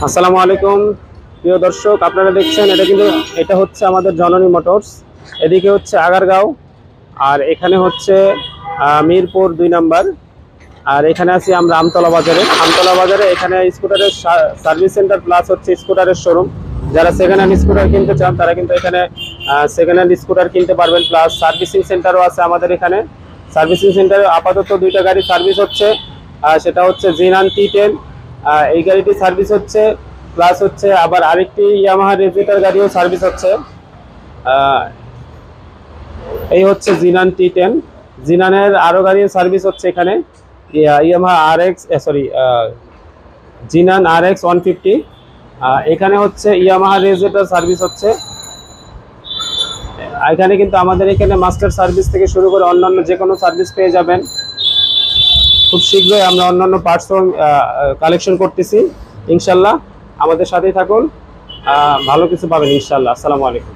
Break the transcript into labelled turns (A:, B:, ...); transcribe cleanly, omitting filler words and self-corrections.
A: আসসালামু আলাইকুম প্রিয় দর্শক, আপনারা দেখছেন এটা হচ্ছে আমাদের জননী মোটরস। এদিকে হচ্ছে আগারগাঁও, আর এখানে হচ্ছে মিরপুর 2 নাম্বার। আর এখানে আছি আমরা আমতলা বাজারে এখানে স্কুটারের সার্ভিস সেন্টার প্লাস হচ্ছে স্কুটারের শোরুম। যারা সেকেন্ড হ্যান্ড স্কুটার কিনতে চান তারা কিন্তু এখানে সেকেন্ড হ্যান্ড স্কুটার কিনতে পারবেন, প্লাস সার্ভিসিং সেন্টারও আছে আমাদের এখানে। সার্ভিসিং সেন্টারে আপাতত 2টা গাড়ি সার্ভিস হচ্ছে, সেটা হচ্ছে জিনান T10, এই গাড়িটি সার্ভিস হচ্ছে, প্লাস হচ্ছে আবার আরেকটি ইয়ামাহা রেজেটার গাড়িও সার্ভিস হচ্ছে। এই হচ্ছে জিনান T10, জিনানের আরো গাড়ির সার্ভিস হচ্ছে এখানে। ইয়ামাহা RX জিনান RX 150, এখানে হচ্ছে ইয়ামাহা রেজেটার সার্ভিস হচ্ছে। এখানে কিন্তু আমাদের এখানে মাস্টার সার্ভিস থেকে শুরু করে অন্যান্য যে কোনো সার্ভিস পেয়ে যাবেন। খুব শীঘ্রই আমরা অন্যান্য পার্টসও কালেকশন করতেছি ইনশাল্লাহ। আমাদের সাথেই থাকুন, ভালো কিছু পাবেন ইনশাল্লাহ। আসসালামু আলাইকুম।